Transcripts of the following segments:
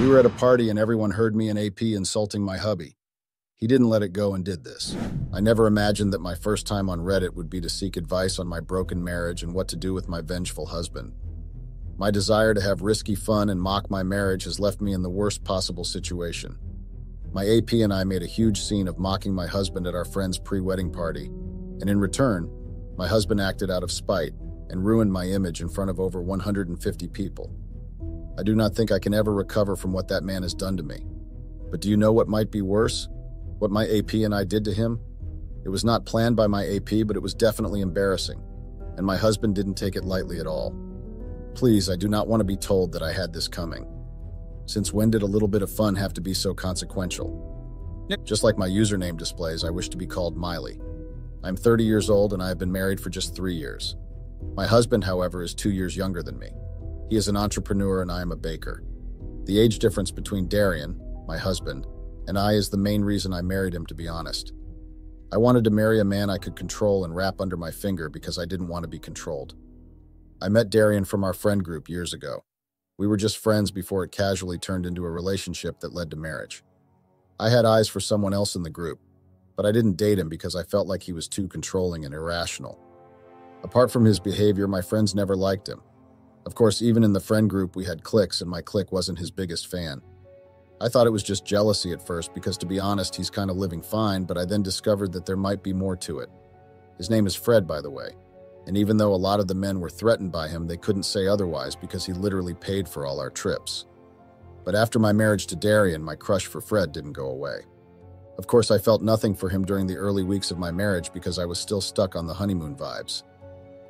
We were at a party and everyone heard me and AP insulting my hubby. He didn't let it go and did this. I never imagined that my first time on Reddit would be to seek advice on my broken marriage and what to do with my vengeful husband. My desire to have risky fun and mock my marriage has left me in the worst possible situation. My AP and I made a huge scene of mocking my husband at our friend's pre-wedding party, and in return, my husband acted out of spite and ruined my image in front of over 150 people. I do not think I can ever recover from what that man has done to me. But do you know what might be worse? What my AP and I did to him? It was not planned by my AP, but it was definitely embarrassing, and my husband didn't take it lightly at all. Please, I do not want to be told that I had this coming. Since when did a little bit of fun have to be so consequential? Just like my username displays, I wish to be called Miley. I'm 30 years old and I have been married for just 3 years. My husband, however, is 2 years younger than me. He is an entrepreneur and I am a baker. The age difference between Darian, my husband, and I is the main reason I married him, to be honest. I wanted to marry a man I could control and wrap under my finger because I didn't want to be controlled. I met Darian from our friend group years ago. We were just friends before it casually turned into a relationship that led to marriage. I had eyes for someone else in the group, but I didn't date him because I felt like he was too controlling and irrational. Apart from his behavior, my friends never liked him. Of course, even in the friend group, we had cliques, and my clique wasn't his biggest fan. I thought it was just jealousy at first because, to be honest, he's kind of living fine, but I then discovered that there might be more to it. His name is Fred, by the way. And even though a lot of the men were threatened by him, they couldn't say otherwise because he literally paid for all our trips. But after my marriage to Darian, my crush for Fred didn't go away. Of course, I felt nothing for him during the early weeks of my marriage because I was still stuck on the honeymoon vibes.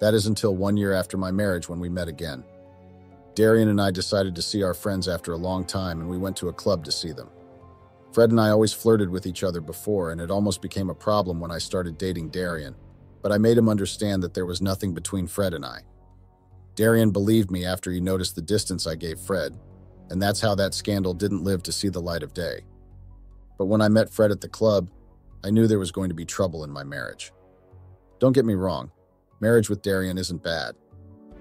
That is until 1 year after my marriage when we met again. Darian and I decided to see our friends after a long time, and we went to a club to see them. Fred and I always flirted with each other before, and it almost became a problem when I started dating Darian, but I made him understand that there was nothing between Fred and I. Darian believed me after he noticed the distance I gave Fred, and that's how that scandal didn't live to see the light of day. But when I met Fred at the club, I knew there was going to be trouble in my marriage. Don't get me wrong, marriage with Darian isn't bad.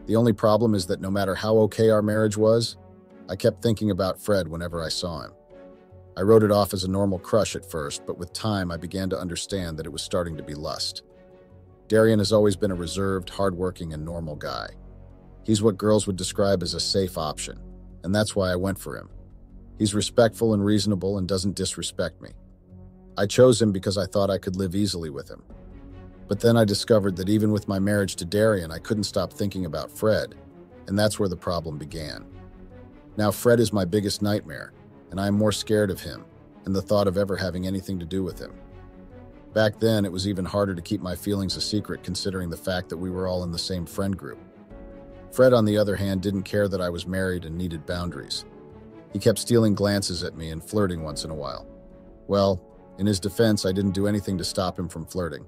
The only problem is that no matter how okay our marriage was, I kept thinking about Fred whenever I saw him. I wrote it off as a normal crush at first, but with time I began to understand that it was starting to be lust. Darian has always been a reserved, hardworking, and normal guy. He's what girls would describe as a safe option, and that's why I went for him. He's respectful and reasonable and doesn't disrespect me. I chose him because I thought I could live easily with him. But then I discovered that even with my marriage to Darian, I couldn't stop thinking about Fred, and that's where the problem began. Now Fred is my biggest nightmare, and I am more scared of him and the thought of ever having anything to do with him. Back then, it was even harder to keep my feelings a secret considering the fact that we were all in the same friend group. Fred, on the other hand, didn't care that I was married and needed boundaries. He kept stealing glances at me and flirting once in a while. Well, in his defense, I didn't do anything to stop him from flirting.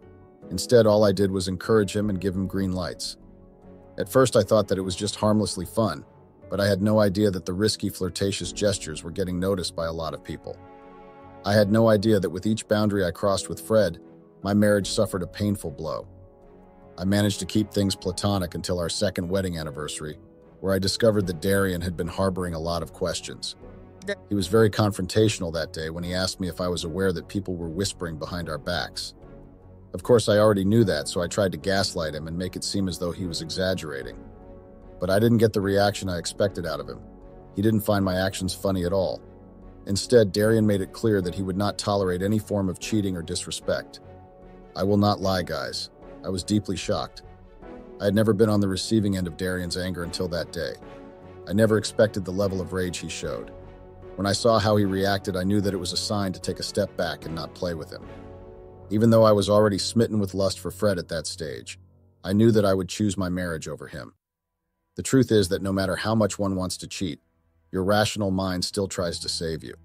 Instead, all I did was encourage him and give him green lights. At first, I thought that it was just harmlessly fun, but I had no idea that the risky, flirtatious gestures were getting noticed by a lot of people. I had no idea that with each boundary I crossed with Fred, my marriage suffered a painful blow. I managed to keep things platonic until our second wedding anniversary, where I discovered that Darian had been harboring a lot of questions. He was very confrontational that day when he asked me if I was aware that people were whispering behind our backs. Of course, I already knew that, so I tried to gaslight him and make it seem as though he was exaggerating. But I didn't get the reaction I expected out of him. He didn't find my actions funny at all. Instead, Darian made it clear that he would not tolerate any form of cheating or disrespect. I will not lie, guys. I was deeply shocked. I had never been on the receiving end of Darian's anger until that day. I never expected the level of rage he showed. When I saw how he reacted, I knew that it was a sign to take a step back and not play with him. Even though I was already smitten with lust for Fred at that stage, I knew that I would choose my marriage over him. The truth is that no matter how much one wants to cheat, your rational mind still tries to save you.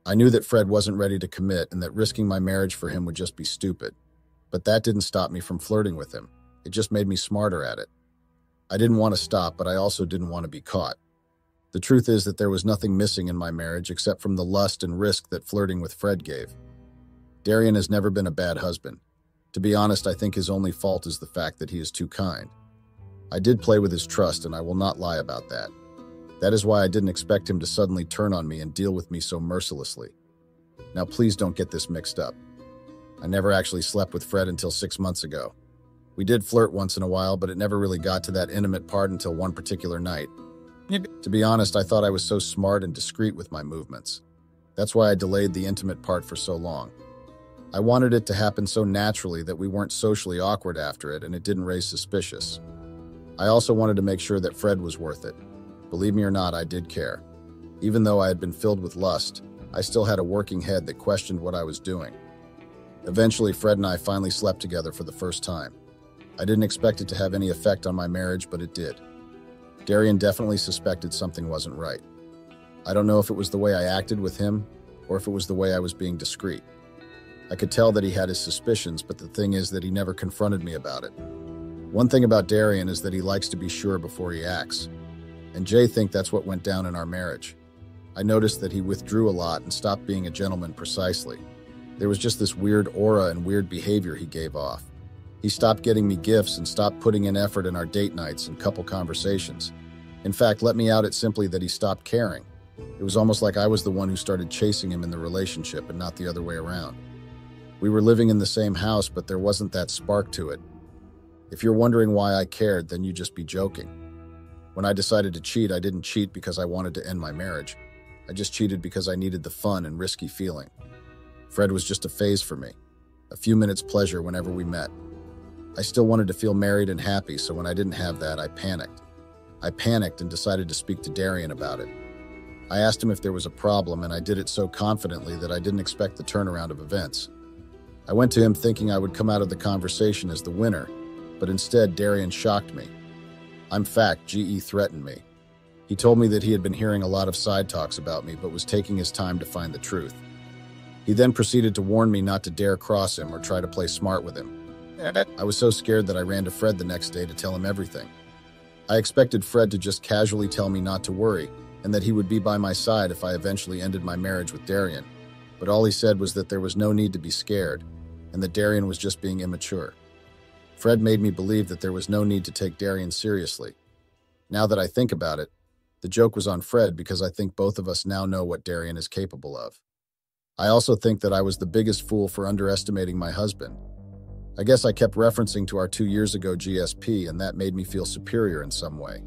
I knew that Fred wasn't ready to commit and that risking my marriage for him would just be stupid. But that didn't stop me from flirting with him. It just made me smarter at it. I didn't want to stop, but I also didn't want to be caught. The truth is that there was nothing missing in my marriage except from the lust and risk that flirting with Fred gave. Darian has never been a bad husband. To be honest, I think his only fault is the fact that he is too kind. I did play with his trust, and I will not lie about that. That is why I didn't expect him to suddenly turn on me and deal with me so mercilessly. Now please don't get this mixed up. I never actually slept with Fred until 6 months ago. We did flirt once in a while, but it never really got to that intimate part until one particular night. To be honest, I thought I was so smart and discreet with my movements. That's why I delayed the intimate part for so long. I wanted it to happen so naturally that we weren't socially awkward after it and it didn't raise suspicious. I also wanted to make sure that Fred was worth it. Believe me or not, I did care. Even though I had been filled with lust, I still had a working head that questioned what I was doing. Eventually, Fred and I finally slept together for the first time. I didn't expect it to have any effect on my marriage, but it did. Darian definitely suspected something wasn't right. I don't know if it was the way I acted with him or if it was the way I was being discreet. I could tell that he had his suspicions, but the thing is that he never confronted me about it. One thing about Darian is that he likes to be sure before he acts. And Jay think that's what went down in our marriage. I noticed that he withdrew a lot and stopped being a gentleman precisely. There was just this weird aura and weird behavior he gave off. He stopped getting me gifts and stopped putting in effort in our date nights and couple conversations. In fact, let me out it simply that he stopped caring. It was almost like I was the one who started chasing him in the relationship and not the other way around. We were living in the same house, but there wasn't that spark to it. If you're wondering why I cared, then you just be joking. When I decided to cheat, I didn't cheat because I wanted to end my marriage. I just cheated because I needed the fun and risky feeling. Fred was just a phase for me, a few minutes pleasure whenever we met. I still wanted to feel married and happy, so when I didn't have that, I panicked. I panicked and decided to speak to Darian about it. I asked him if there was a problem, and I did it so confidently that I didn't expect the turnaround of events. I went to him thinking I would come out of the conversation as the winner, but instead Darian shocked me. I'm fact, GE threatened me. He told me that he had been hearing a lot of side talks about me, but was taking his time to find the truth. He then proceeded to warn me not to dare cross him or try to play smart with him. I was so scared that I ran to Fred the next day to tell him everything. I expected Fred to just casually tell me not to worry, and that he would be by my side if I eventually ended my marriage with Darian. But all he said was that there was no need to be scared, and that Darian was just being immature. Fred made me believe that there was no need to take Darian seriously. Now that I think about it, the joke was on Fred because I think both of us now know what Darian is capable of. I also think that I was the biggest fool for underestimating my husband. I guess I kept referencing to our 2 years ago GSP, and that made me feel superior in some way.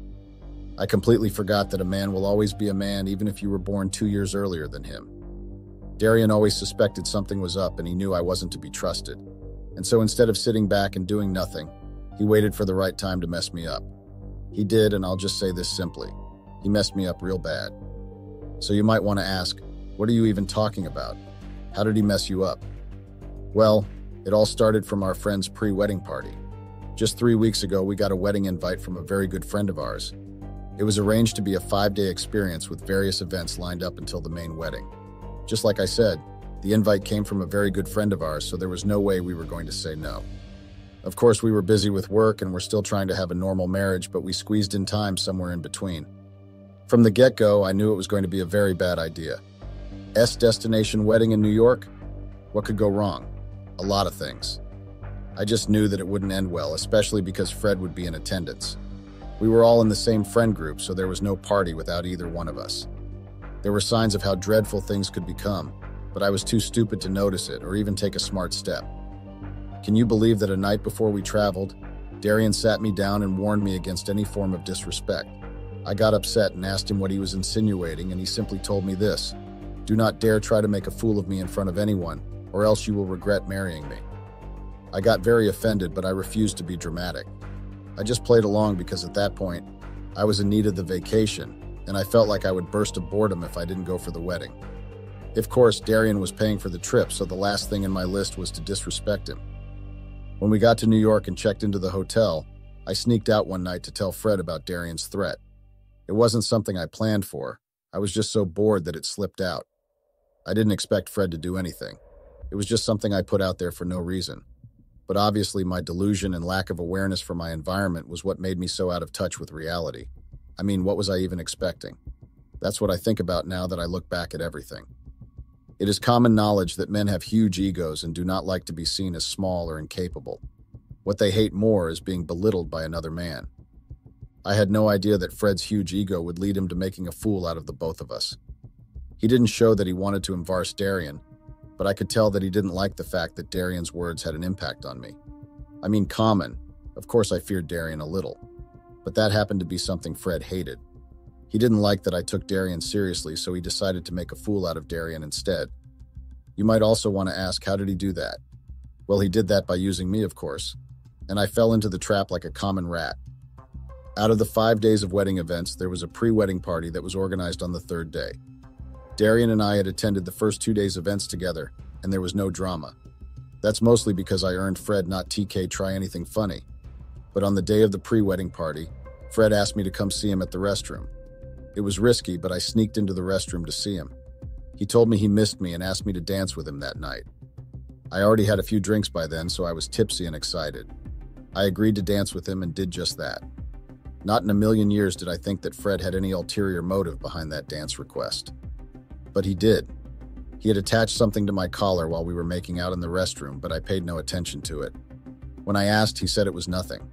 I completely forgot that a man will always be a man even if you were born 2 years earlier than him. Darian always suspected something was up and he knew I wasn't to be trusted. And so instead of sitting back and doing nothing, he waited for the right time to mess me up. He did, and I'll just say this simply. He messed me up real bad. So you might want to ask, what are you even talking about? How did he mess you up? Well, it all started from our friend's pre-wedding party. Just 3 weeks ago, we got a wedding invite from a very good friend of ours. It was arranged to be a 5-day experience with various events lined up until the main wedding. Just like I said, the invite came from a very good friend of ours, so there was no way we were going to say no. Of course, we were busy with work and we're still trying to have a normal marriage, but we squeezed in time somewhere in between. From the get-go, I knew it was going to be a very bad idea. Destination wedding in New York? What could go wrong? A lot of things. I just knew that it wouldn't end well, especially because Fred would be in attendance. We were all in the same friend group, so there was no party without either one of us. There were signs of how dreadful things could become, but I was too stupid to notice it or even take a smart step. Can you believe that a night before we traveled, Darian sat me down and warned me against any form of disrespect? I got upset and asked him what he was insinuating, and he simply told me this: "Do not dare try to make a fool of me in front of anyone, or else you will regret marrying me." I got very offended, but I refused to be dramatic. I just played along because at that point, I was in need of the vacation, and I felt like I would burst of boredom if I didn't go for the wedding. Of course, Darian was paying for the trip, so the last thing in my list was to disrespect him. When we got to New York and checked into the hotel, I sneaked out one night to tell Fred about Darian's threat. It wasn't something I planned for. I was just so bored that it slipped out. I didn't expect Fred to do anything. It was just something I put out there for no reason. But obviously my delusion and lack of awareness for my environment was what made me so out of touch with reality. I mean, what was I even expecting? That's what I think about now that I look back at everything. It is common knowledge that men have huge egos and do not like to be seen as small or incapable. What they hate more is being belittled by another man. I had no idea that Fred's huge ego would lead him to making a fool out of the both of us. He didn't show that he wanted to embarrass Darian, but I could tell that he didn't like the fact that Darian's words had an impact on me. I mean, common. Of course I feared Darian a little, but that happened to be something Fred hated. He didn't like that I took Darian seriously, so he decided to make a fool out of Darian instead. You might also want to ask, how did he do that? Well, he did that by using me, of course, and I fell into the trap like a common rat. Out of the 5 days of wedding events, there was a pre-wedding party that was organized on the third day. Darian and I had attended the first 2 days' events together, and there was no drama. That's mostly because I earned Fred not TK try anything funny. But on the day of the pre-wedding party, Fred asked me to come see him at the restroom. It was risky, but I sneaked into the restroom to see him. He told me he missed me and asked me to dance with him that night. I already had a few drinks by then, so I was tipsy and excited. I agreed to dance with him and did just that. Not in a million years did I think that Fred had any ulterior motive behind that dance request. But he did. He had attached something to my collar while we were making out in the restroom, but I paid no attention to it. When I asked, he said it was nothing.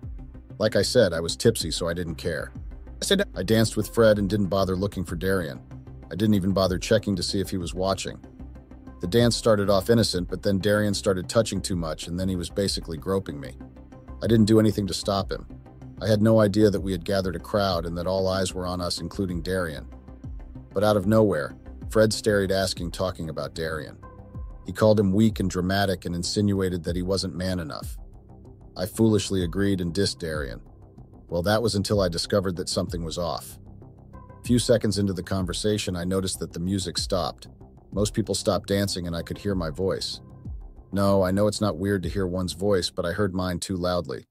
Like I said, I was tipsy, so I didn't care. I danced with Fred and didn't bother looking for Darian. I didn't even bother checking to see if he was watching. The dance started off innocent, but then Darian started touching too much, and then he was basically groping me. I didn't do anything to stop him. I had no idea that we had gathered a crowd and that all eyes were on us, including Darian. But out of nowhere, Fred started talking about Darian. He called him weak and dramatic and insinuated that he wasn't man enough. I foolishly agreed and dissed Darian. Well, that was until I discovered that something was off. A few seconds into the conversation, I noticed that the music stopped. Most people stopped dancing and I could hear my voice. No, I know it's not weird to hear one's voice, but I heard mine too loudly.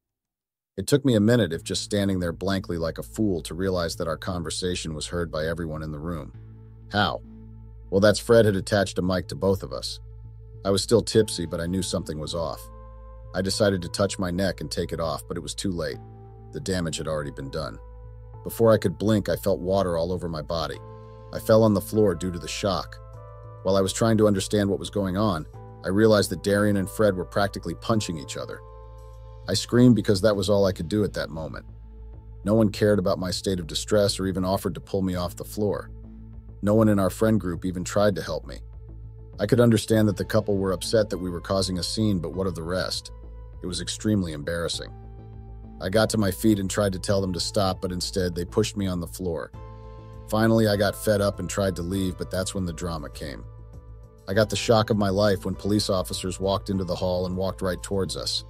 It took me a minute, if just standing there blankly like a fool, to realize that our conversation was heard by everyone in the room. How? Well, that's Fred had attached a mic to both of us. I was still tipsy, but I knew something was off. I decided to touch my neck and take it off, but it was too late. The damage had already been done. Before I could blink, I felt water all over my body. I fell on the floor due to the shock. While I was trying to understand what was going on, I realized that Darian and Fred were practically punching each other. I screamed because that was all I could do at that moment. No one cared about my state of distress or even offered to pull me off the floor. No one in our friend group even tried to help me. I could understand that the couple were upset that we were causing a scene, but what of the rest? It was extremely embarrassing. I got to my feet and tried to tell them to stop, but instead they pushed me on the floor. Finally, I got fed up and tried to leave, but that's when the drama came. I got the shock of my life when police officers walked into the hall and walked right towards us.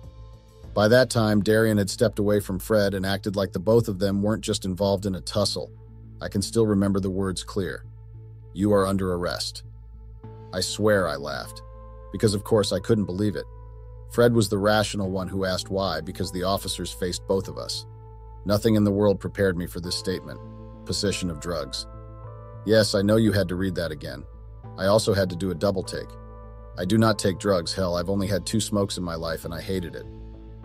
By that time, Darian had stepped away from Fred and acted like the both of them weren't just involved in a tussle. I can still remember the words clear. "You are under arrest." I swear I laughed, because of course I couldn't believe it. Fred was the rational one who asked why, because the officers faced both of us. Nothing in the world prepared me for this statement. Possession of drugs. Yes, I know you had to read that again. I also had to do a double take. I do not take drugs, hell, I've only had 2 smokes in my life and I hated it.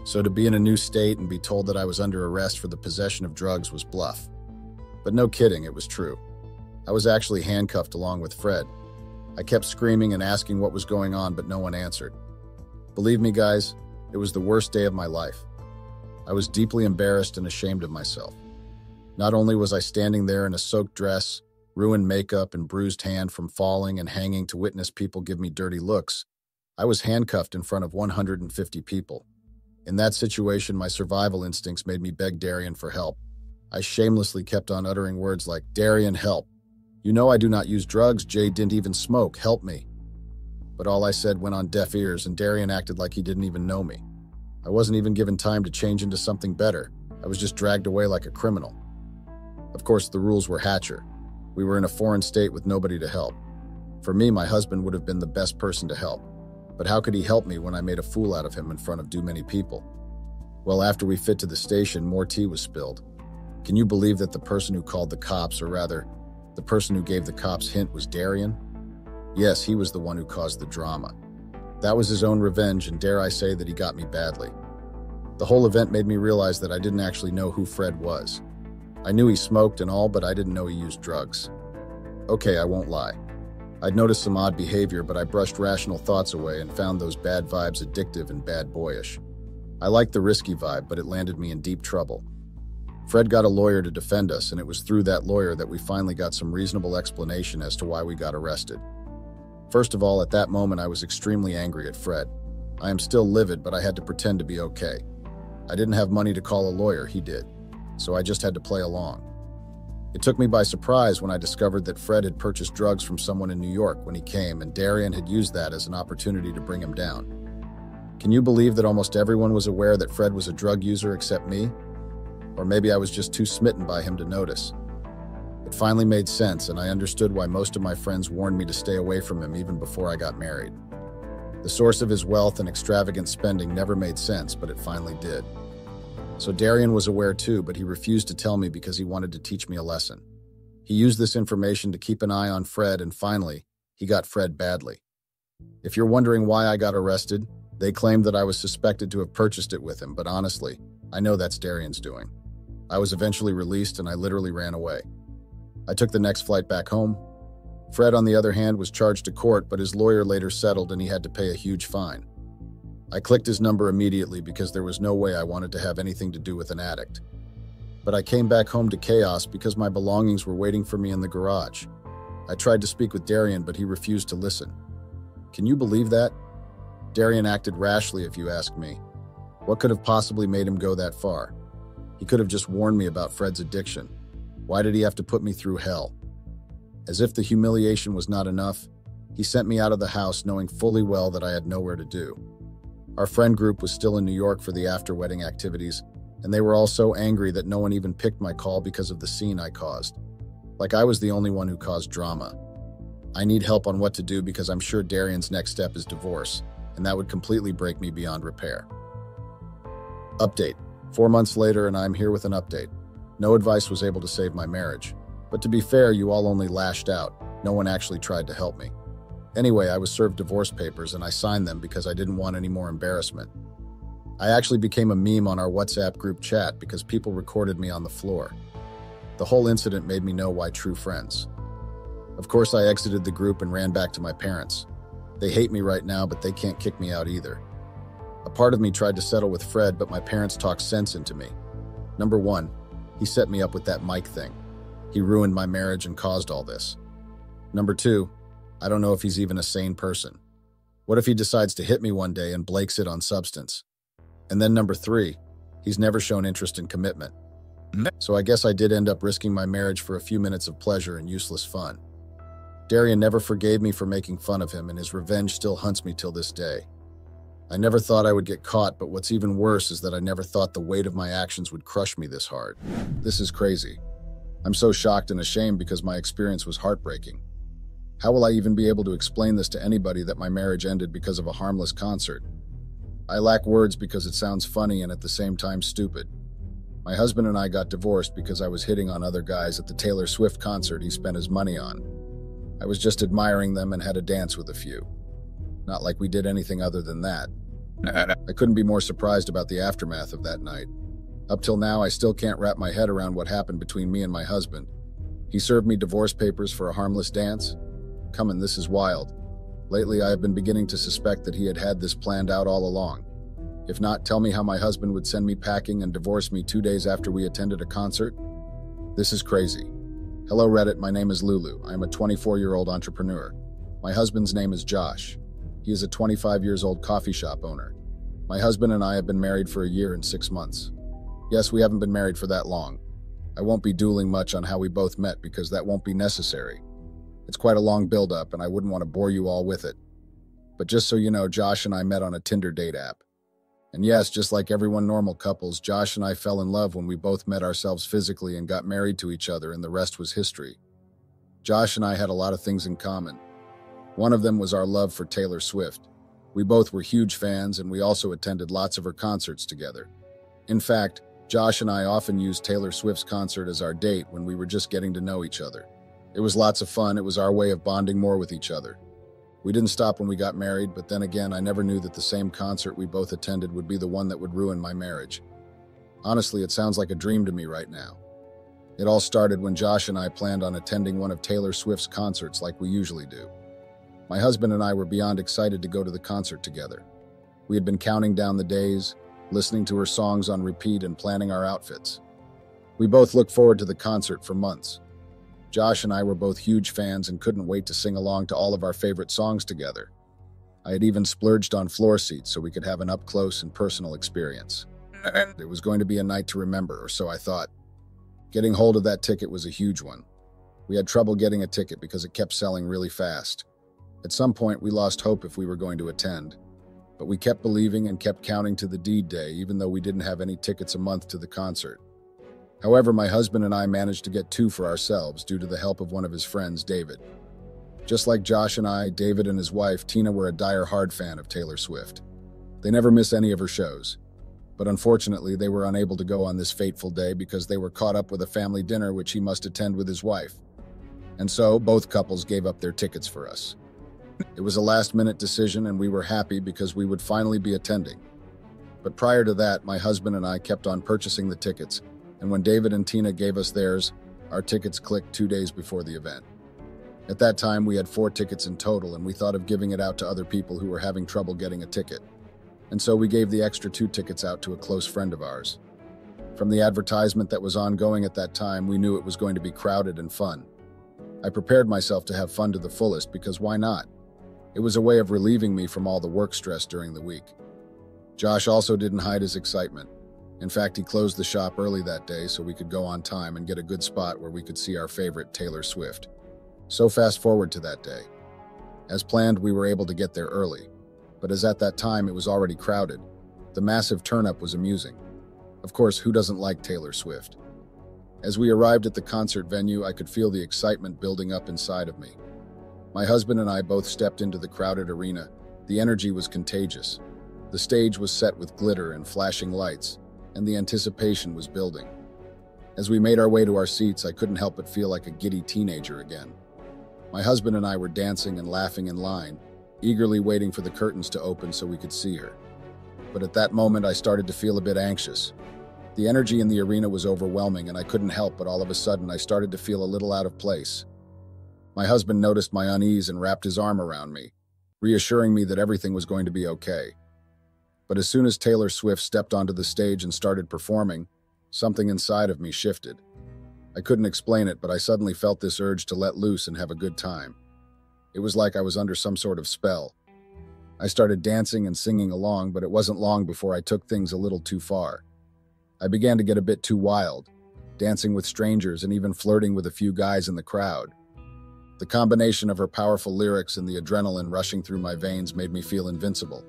So to be in a new state and be told that I was under arrest for the possession of drugs was bluff. But no kidding, it was true. I was actually handcuffed along with Fred. I kept screaming and asking what was going on, but no one answered. Believe me, guys, it was the worst day of my life. I was deeply embarrassed and ashamed of myself. Not only was I standing there in a soaked dress, ruined makeup, and bruised hand from falling and hanging to witness people give me dirty looks, I was handcuffed in front of 150 people. In that situation, my survival instincts made me beg Darian for help. I shamelessly kept on uttering words like, "Darian, help. You know I do not use drugs, Jay didn't even smoke, help me." But all I said went on deaf ears and Darian acted like he didn't even know me. I wasn't even given time to change into something better. I was just dragged away like a criminal. Of course, the rules were Hatcher. We were in a foreign state with nobody to help. For me, my husband would have been the best person to help. But how could he help me when I made a fool out of him in front of too many people? Well, after we fit to the station, more tea was spilled. Can you believe that the person who called the cops, or rather, the person who gave the cops hint, was Darian? Yes, he was the one who caused the drama. That was his own revenge, and dare I say that he got me badly. The whole event made me realize that I didn't actually know who Fred was. I knew he smoked and all, but I didn't know he used drugs. Okay, I won't lie. I'd noticed some odd behavior, but I brushed rational thoughts away and found those bad vibes addictive and bad boyish. I liked the risky vibe, but it landed me in deep trouble. Fred got a lawyer to defend us, and it was through that lawyer that we finally got some reasonable explanation as to why we got arrested. First of all, at that moment, I was extremely angry at Fred. I am still livid, but I had to pretend to be okay. I didn't have money to call a lawyer, he did, so I just had to play along. It took me by surprise when I discovered that Fred had purchased drugs from someone in New York when he came, and Darian had used that as an opportunity to bring him down. Can you believe that almost everyone was aware that Fred was a drug user except me? Or maybe I was just too smitten by him to notice. It finally made sense, and I understood why most of my friends warned me to stay away from him even before I got married. The source of his wealth and extravagant spending never made sense, but it finally did. So Darian was aware too, but he refused to tell me because he wanted to teach me a lesson. He used this information to keep an eye on Fred, and finally, he got Fred badly. If you're wondering why I got arrested, they claimed that I was suspected to have purchased it with him, but honestly, I know that's Darian's doing. I was eventually released, and I literally ran away. I took the next flight back home. Fred, on the other hand, was charged to court, but his lawyer later settled and he had to pay a huge fine. I clicked his number immediately because there was no way I wanted to have anything to do with an addict. But I came back home to chaos because my belongings were waiting for me in the garage. I tried to speak with Darian, but he refused to listen. Can you believe that? Darian acted rashly, if you ask me. What could have possibly made him go that far? He could have just warned me about Fred's addiction. Why did he have to put me through hell? As if the humiliation was not enough, he sent me out of the house knowing fully well that I had nowhere to do. Our friend group was still in New York for the after-wedding activities, and they were all so angry that no one even picked my call because of the scene I caused. Like I was the only one who caused drama. I need help on what to do because I'm sure Darian's next step is divorce, and that would completely break me beyond repair. Update. 4 months later, and I'm here with an update. No advice was able to save my marriage. But to be fair, you all only lashed out. No one actually tried to help me. Anyway, I was served divorce papers and I signed them because I didn't want any more embarrassment. I actually became a meme on our WhatsApp group chat because people recorded me on the floor. The whole incident made me know why true friends. Of course, I exited the group and ran back to my parents. They hate me right now, but they can't kick me out either. A part of me tried to settle with Fred, but my parents talked sense into me. Number one, he set me up with that Mike thing. He ruined my marriage and caused all this. Number two, I don't know if he's even a sane person. What if he decides to hit me one day and blakes it on substance? And then number three, he's never shown interest in commitment. So I guess I did end up risking my marriage for a few minutes of pleasure and useless fun. Darian never forgave me for making fun of him, and his revenge still hunts me till this day. I never thought I would get caught, but what's even worse is that I never thought the weight of my actions would crush me this hard. This is crazy. I'm so shocked and ashamed because my experience was heartbreaking. How will I even be able to explain this to anybody that my marriage ended because of a harmless concert? I lack words because it sounds funny and at the same time stupid. My husband and I got divorced because I was hitting on other guys at the Taylor Swift concert he spent his money on. I was just admiring them and had a dance with a few. Not like we did anything other than that. I couldn't be more surprised about the aftermath of that night. Up till now, I still can't wrap my head around what happened between me and my husband. He served me divorce papers for a harmless dance? Come on, this is wild. Lately, I have been beginning to suspect that he had this planned out all along. If not, tell me how my husband would send me packing and divorce me 2 days after we attended a concert? This is crazy. Hello Reddit, my name is Lulu. I am a 24-year-old entrepreneur. My husband's name is Josh. He is a 25-year-old coffee shop owner. My husband and I have been married for a year and 6 months. Yes, we haven't been married for that long. I won't be dueling much on how we both met because that won't be necessary. It's quite a long build-up and I wouldn't want to bore you all with it. But just so you know, Josh and I met on a Tinder date app. And yes, just like everyone normal couples, Josh and I fell in love when we both met ourselves physically and got married to each other, and the rest was history. Josh and I had a lot of things in common. One of them was our love for Taylor Swift. We both were huge fans and we also attended lots of her concerts together. In fact, Josh and I often used Taylor Swift's concert as our date when we were just getting to know each other. It was lots of fun. It was our way of bonding more with each other. We didn't stop when we got married, but then again, I never knew that the same concert we both attended would be the one that would ruin my marriage. Honestly, it sounds like a dream to me right now. It all started when Josh and I planned on attending one of Taylor Swift's concerts like we usually do. My husband and I were beyond excited to go to the concert together. We had been counting down the days, listening to her songs on repeat and planning our outfits. We both looked forward to the concert for months. Josh and I were both huge fans and couldn't wait to sing along to all of our favorite songs together. I had even splurged on floor seats so we could have an up-close and personal experience. It was going to be a night to remember, or so I thought. Getting hold of that ticket was a huge one. We had trouble getting a ticket because it kept selling really fast. At some point, we lost hope if we were going to attend. But we kept believing and kept counting to the D-Day, even though we didn't have any tickets a month to the concert. However, my husband and I managed to get 2 for ourselves due to the help of one of his friends, David. Just like Josh and I, David and his wife, Tina, were a die-hard fan of Taylor Swift. They never miss any of her shows. But unfortunately, they were unable to go on this fateful day because they were caught up with a family dinner which he must attend with his wife. And so, both couples gave up their tickets for us. It was a last-minute decision, and we were happy because we would finally be attending. But prior to that, my husband and I kept on purchasing the tickets, and when David and Tina gave us theirs, our tickets clicked 2 days before the event. At that time, we had 4 tickets in total, and we thought of giving it out to other people who were having trouble getting a ticket. And so we gave the extra 2 tickets out to a close friend of ours. From the advertisement that was ongoing at that time, we knew it was going to be crowded and fun. I prepared myself to have fun to the fullest because why not? It was a way of relieving me from all the work stress during the week. Josh also didn't hide his excitement. In fact, he closed the shop early that day so we could go on time and get a good spot where we could see our favorite Taylor Swift. So fast forward to that day. As planned, we were able to get there early. But as at that time it was already crowded, the massive turn-up was amusing. Of course, who doesn't like Taylor Swift? As we arrived at the concert venue, I could feel the excitement building up inside of me. My husband and I both stepped into the crowded arena. The energy was contagious. The stage was set with glitter and flashing lights, and the anticipation was building. As we made our way to our seats, I couldn't help but feel like a giddy teenager again. My husband and I were dancing and laughing in line, eagerly waiting for the curtains to open so we could see her. But at that moment, I started to feel a bit anxious. The energy in the arena was overwhelming, and I couldn't help but all of a sudden I started to feel a little out of place. My husband noticed my unease and wrapped his arm around me, reassuring me that everything was going to be okay. But as soon as Taylor Swift stepped onto the stage and started performing, something inside of me shifted. I couldn't explain it, but I suddenly felt this urge to let loose and have a good time. It was like I was under some sort of spell. I started dancing and singing along, but it wasn't long before I took things a little too far. I began to get a bit too wild, dancing with strangers and even flirting with a few guys in the crowd. The combination of her powerful lyrics and the adrenaline rushing through my veins made me feel invincible.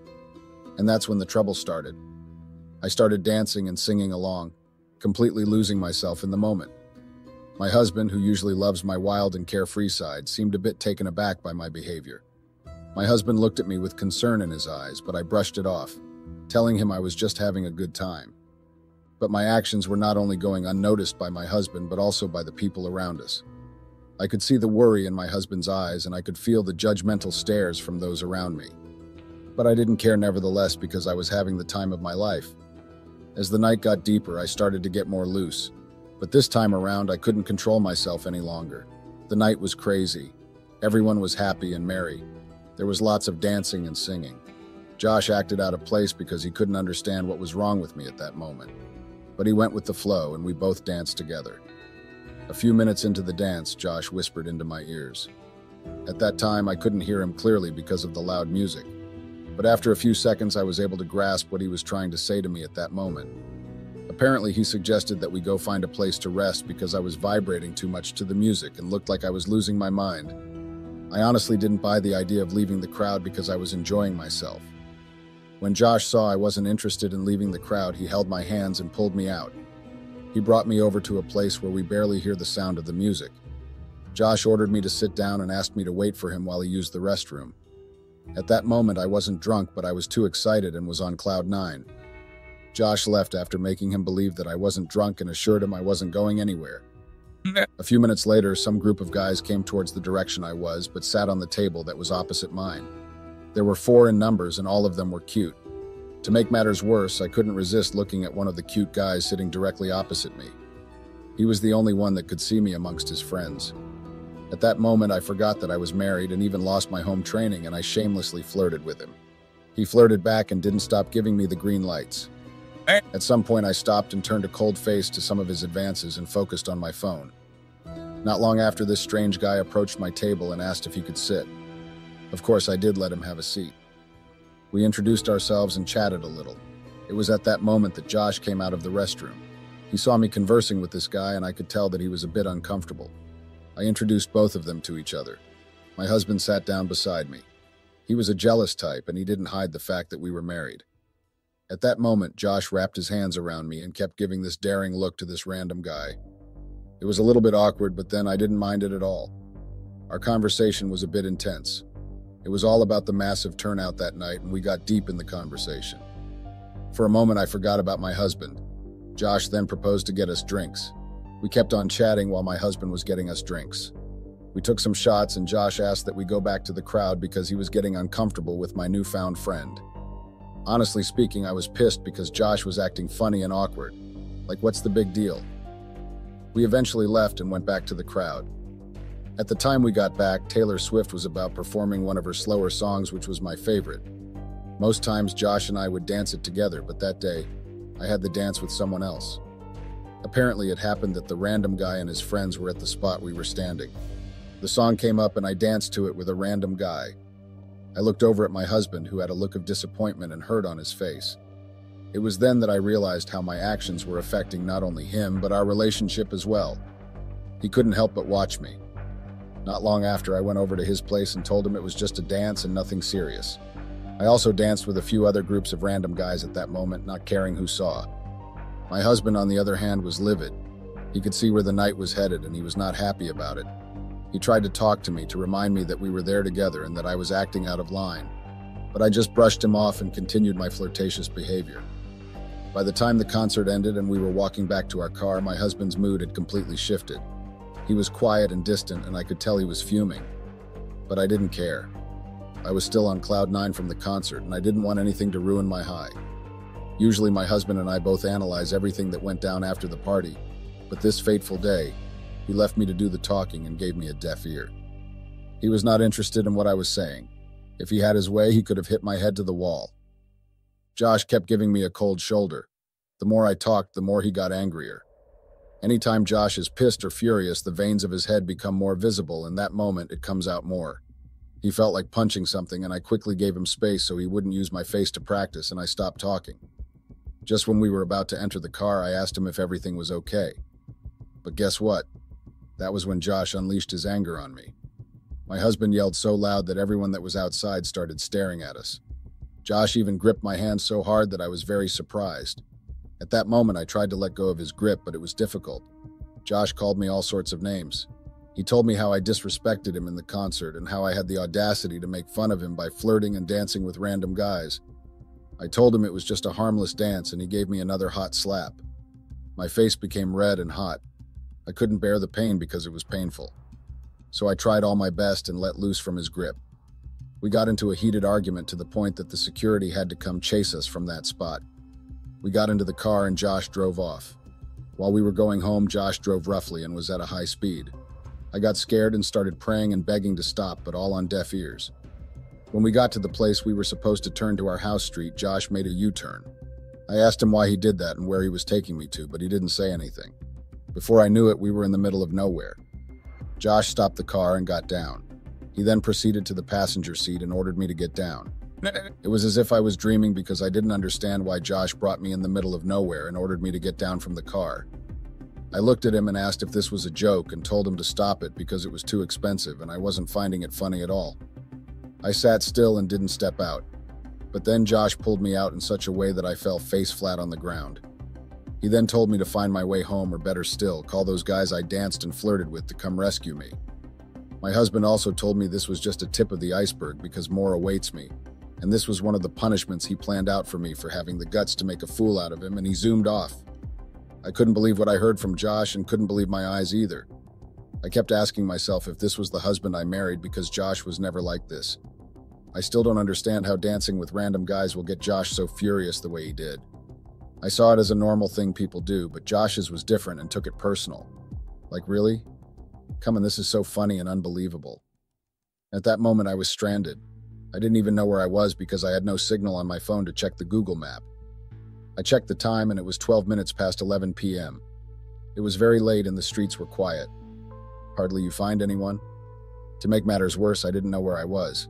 And that's when the trouble started. I started dancing and singing along, completely losing myself in the moment. My husband, who usually loves my wild and carefree side, seemed a bit taken aback by my behavior. My husband looked at me with concern in his eyes, but I brushed it off, telling him I was just having a good time. But my actions were not only going unnoticed by my husband, but also by the people around us. I could see the worry in my husband's eyes, and I could feel the judgmental stares from those around me. But I didn't care nevertheless because I was having the time of my life. As the night got deeper, I started to get more loose. But this time around, I couldn't control myself any longer. The night was crazy. Everyone was happy and merry. There was lots of dancing and singing. Josh acted out of place because he couldn't understand what was wrong with me at that moment. But he went with the flow, and we both danced together. A few minutes into the dance, Josh whispered into my ears. At that time, I couldn't hear him clearly because of the loud music. But after a few seconds, I was able to grasp what he was trying to say to me at that moment. Apparently, he suggested that we go find a place to rest because I was vibrating too much to the music and looked like I was losing my mind. I honestly didn't buy the idea of leaving the crowd because I was enjoying myself. When Josh saw I wasn't interested in leaving the crowd, he held my hands and pulled me out. He brought me over to a place where we barely hear the sound of the music. Josh ordered me to sit down and asked me to wait for him while he used the restroom. At that moment, I wasn't drunk, but I was too excited and was on cloud 9. Josh left after making him believe that I wasn't drunk and assured him I wasn't going anywhere. A few minutes later, some group of guys came towards the direction I was, but sat on the table that was opposite mine. There were 4 in numbers, and all of them were cute. To make matters worse, I couldn't resist looking at one of the cute guys sitting directly opposite me. He was the only one that could see me amongst his friends. At that moment, I forgot that I was married and even lost my home training, and I shamelessly flirted with him. He flirted back and didn't stop giving me the green lights. At some point, I stopped and turned a cold face to some of his advances and focused on my phone. Not long after, this strange guy approached my table and asked if he could sit. Of course, I did let him have a seat. We introduced ourselves and chatted a little. It was at that moment that Josh came out of the restroom. He saw me conversing with this guy, and I could tell that he was a bit uncomfortable. I introduced both of them to each other. My husband sat down beside me. He was a jealous type, and he didn't hide the fact that we were married. At that moment, Josh wrapped his hands around me and kept giving this daring look to this random guy. It was a little bit awkward, but then I didn't mind it at all. Our conversation was a bit intense. It was all about the massive turnout that night, and we got deep in the conversation. For a moment, I forgot about my husband. Josh then proposed to get us drinks. We kept on chatting while my husband was getting us drinks. We took some shots, and Josh asked that we go back to the crowd because he was getting uncomfortable with my newfound friend. Honestly speaking, I was pissed because Josh was acting funny and awkward. Like, what's the big deal? We eventually left and went back to the crowd. At the time we got back, Taylor Swift was about performing one of her slower songs, which was my favorite. Most times Josh and I would dance it together, but that day, I had the dance with someone else. Apparently, it happened that the random guy and his friends were at the spot we were standing. The song came up and I danced to it with a random guy. I looked over at my husband, who had a look of disappointment and hurt on his face. It was then that I realized how my actions were affecting not only him, but our relationship as well. He couldn't help but watch me. Not long after, I went over to his place and told him it was just a dance and nothing serious. I also danced with a few other groups of random guys at that moment, not caring who saw. My husband, on the other hand, was livid. He could see where the night was headed, and he was not happy about it. He tried to talk to me to remind me that we were there together and that I was acting out of line. But I just brushed him off and continued my flirtatious behavior. By the time the concert ended and we were walking back to our car, my husband's mood had completely shifted. He was quiet and distant, and I could tell he was fuming. But I didn't care. I was still on cloud 9 from the concert, and I didn't want anything to ruin my high. Usually my husband and I both analyze everything that went down after the party, but this fateful day, he left me to do the talking and gave me a deaf ear. He was not interested in what I was saying. If he had his way, he could have hit my head to the wall. Josh kept giving me a cold shoulder. The more I talked, the more he got angrier. Anytime Josh is pissed or furious, the veins of his head become more visible, and that moment it comes out more. He felt like punching something, and I quickly gave him space so he wouldn't use my face to practice, and I stopped talking. Just when we were about to enter the car, I asked him if everything was okay. But guess what? That was when Josh unleashed his anger on me. My husband yelled so loud that everyone that was outside started staring at us. Josh even gripped my hand so hard that I was very surprised. At that moment, I tried to let go of his grip, but it was difficult. Josh called me all sorts of names. He told me how I disrespected him in the concert and how I had the audacity to make fun of him by flirting and dancing with random guys. I told him it was just a harmless dance, and he gave me another hot slap. My face became red and hot. I couldn't bear the pain because it was painful. So I tried all my best and let loose from his grip. We got into a heated argument to the point that the security had to come chase us from that spot. We got into the car and Josh drove off. While we were going home, Josh drove roughly and was at a high speed. I got scared and started praying and begging to stop, but all on deaf ears. When we got to the place we were supposed to turn to our house street, Josh made a U-turn. I asked him why he did that and where he was taking me to, but he didn't say anything. Before I knew it, we were in the middle of nowhere. Josh stopped the car and got down. He then proceeded to the passenger seat and ordered me to get down. It was as if I was dreaming because I didn't understand why Josh brought me in the middle of nowhere and ordered me to get down from the car. I looked at him and asked if this was a joke and told him to stop it because it was too expensive and I wasn't finding it funny at all. I sat still and didn't step out. But then Josh pulled me out in such a way that I fell face flat on the ground. He then told me to find my way home, or better still, call those guys I danced and flirted with to come rescue me. My husband also told me this was just a tip of the iceberg because more awaits me, and this was one of the punishments he planned out for me for having the guts to make a fool out of him, and he zoomed off. I couldn't believe what I heard from Josh and couldn't believe my eyes either. I kept asking myself if this was the husband I married because Josh was never like this. I still don't understand how dancing with random guys will get Josh so furious the way he did. I saw it as a normal thing people do, but Josh's was different and took it personal. Like, really? Come on, this is so funny and unbelievable. At that moment, I was stranded. I didn't even know where I was because I had no signal on my phone to check the Google map. I checked the time and it was 12 minutes past 11 p.m. It was very late and the streets were quiet. Hardly you find anyone? To make matters worse, I didn't know where I was.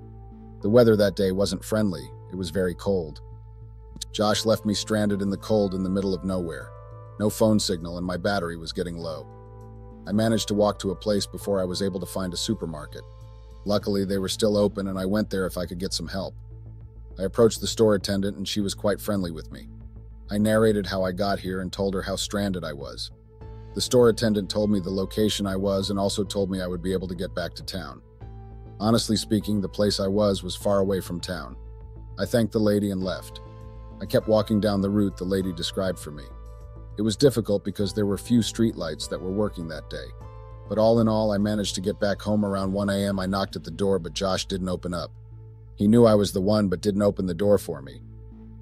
The weather that day wasn't friendly. It was very cold. Josh left me stranded in the cold in the middle of nowhere. No phone signal and my battery was getting low. I managed to walk to a place before I was able to find a supermarket. Luckily, they were still open and I went there if I could get some help. I approached the store attendant and she was quite friendly with me. I narrated how I got here and told her how stranded I was. The store attendant told me the location I was and also told me I would be able to get back to town. Honestly speaking, the place I was far away from town. I thanked the lady and left. I kept walking down the route the lady described for me. It was difficult because there were few streetlights that were working that day. But all in all, I managed to get back home around 1 a.m. I knocked at the door, but Josh didn't open up. He knew I was the one, but didn't open the door for me.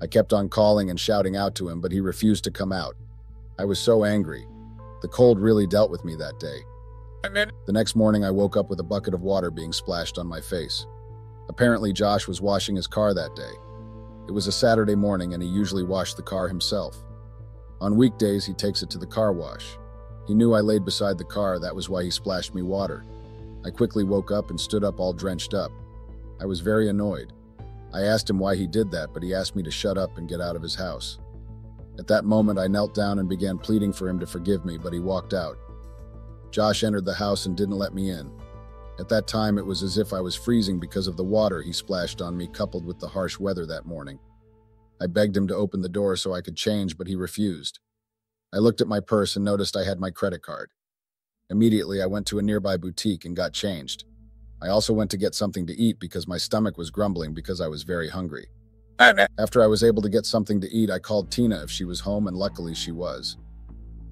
I kept on calling and shouting out to him, but he refused to come out. I was so angry. The cold really dealt with me that day. The next morning, I woke up with a bucket of water being splashed on my face. Apparently, Josh was washing his car that day. It was a Saturday morning, and he usually washed the car himself. On weekdays, he takes it to the car wash. He knew I laid beside the car, that was why he splashed me water. I quickly woke up and stood up all drenched up. I was very annoyed. I asked him why he did that, but he asked me to shut up and get out of his house. At that moment, I knelt down and began pleading for him to forgive me, but he walked out. Josh entered the house and didn't let me in. At that time, it was as if I was freezing because of the water he splashed on me, coupled with the harsh weather that morning. I begged him to open the door so I could change, but he refused. I looked at my purse and noticed I had my credit card. Immediately, I went to a nearby boutique and got changed. I also went to get something to eat because my stomach was grumbling because I was very hungry. After I was able to get something to eat, I called Tina if she was home, and luckily she was.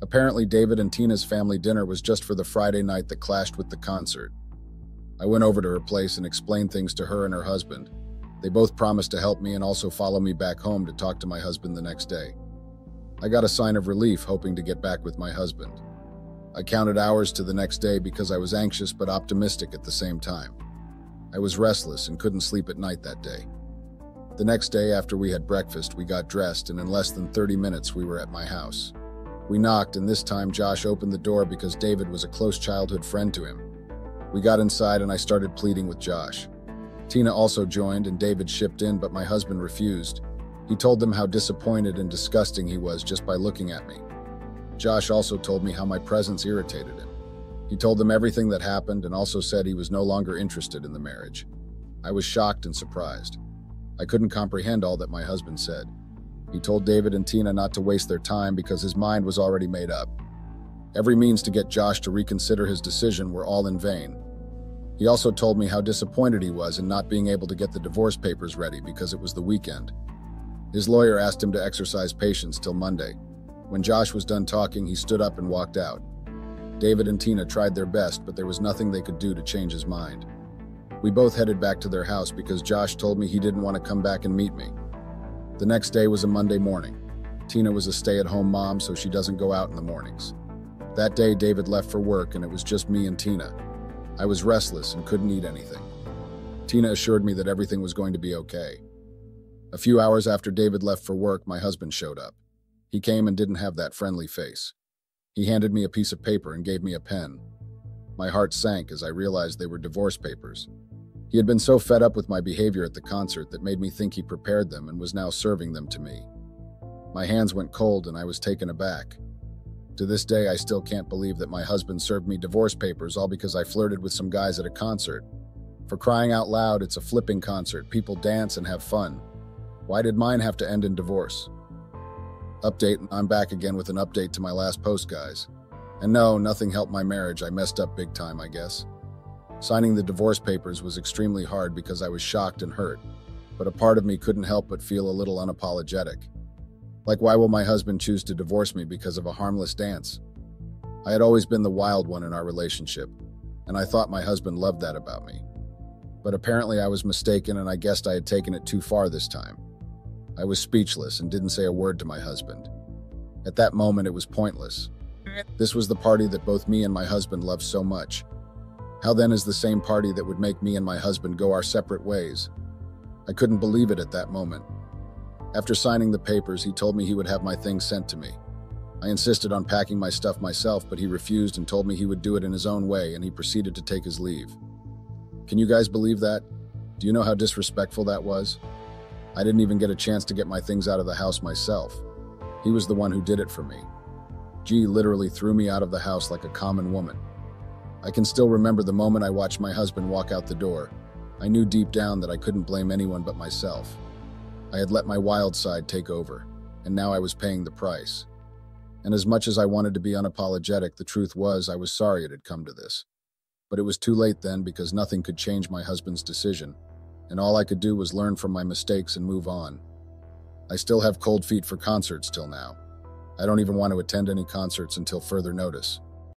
Apparently, David and Tina's family dinner was just for the Friday night that clashed with the concert. I went over to her place and explained things to her and her husband. They both promised to help me and also follow me back home to talk to my husband the next day. I got a sign of relief, hoping to get back with my husband. I counted hours to the next day because I was anxious but optimistic at the same time. I was restless and couldn't sleep at night that day. The next day, after we had breakfast, we got dressed, and in less than 30 minutes, we were at my house. We knocked, and this time Josh opened the door because David was a close childhood friend to him. We got inside, and I started pleading with Josh. Tina also joined, and David shipped in, but my husband refused. He told them how disappointed and disgusting he was just by looking at me. Josh also told me how my presence irritated him. He told them everything that happened and also said he was no longer interested in the marriage. I was shocked and surprised. I couldn't comprehend all that my husband said. He told David and Tina not to waste their time because his mind was already made up. Every means to get Josh to reconsider his decision were all in vain. He also told me how disappointed he was in not being able to get the divorce papers ready because it was the weekend. His lawyer asked him to exercise patience till Monday. When Josh was done talking, he stood up and walked out. David and Tina tried their best, but there was nothing they could do to change his mind. We both headed back to their house because Josh told me he didn't want to come back and meet me. The next day was a Monday morning. Tina was a stay-at-home mom, so she doesn't go out in the mornings. That day, David left for work, and it was just me and Tina. I was restless and couldn't eat anything. Tina assured me that everything was going to be okay. A few hours after David left for work, my husband showed up. He came and didn't have that friendly face. He handed me a piece of paper and gave me a pen. My heart sank as I realized they were divorce papers. He had been so fed up with my behavior at the concert that made me think he prepared them and was now serving them to me. My hands went cold and I was taken aback. To this day, I still can't believe that my husband served me divorce papers all because I flirted with some guys at a concert. For crying out loud, it's a flipping concert. People dance and have fun. Why did mine have to end in divorce? Update, I'm back again with an update to my last post, guys. And no, nothing helped my marriage. I messed up big time, I guess. Signing the divorce papers was extremely hard because I was shocked and hurt, but a part of me couldn't help but feel a little unapologetic. Like, why will my husband choose to divorce me because of a harmless dance? I had always been the wild one in our relationship, and I thought my husband loved that about me. But apparently I was mistaken, and I guessed I had taken it too far this time. I was speechless and didn't say a word to my husband. At that moment, it was pointless. This was the party that both me and my husband loved so much. How then is the same party that would make me and my husband go our separate ways? I couldn't believe it at that moment. After signing the papers, he told me he would have my things sent to me. I insisted on packing my stuff myself, but he refused and told me he would do it in his own way, and he proceeded to take his leave. Can you guys believe that? Do you know how disrespectful that was? I didn't even get a chance to get my things out of the house myself. He was the one who did it for me. G literally threw me out of the house like a common woman. I can still remember the moment I watched my husband walk out the door. I knew deep down that I couldn't blame anyone but myself. I had let my wild side take over, and now I was paying the price. And as much as I wanted to be unapologetic, the truth was I was sorry it had come to this. But it was too late then because nothing could change my husband's decision, and all I could do was learn from my mistakes and move on. I still have cold feet for concerts till now. I don't even want to attend any concerts until further notice.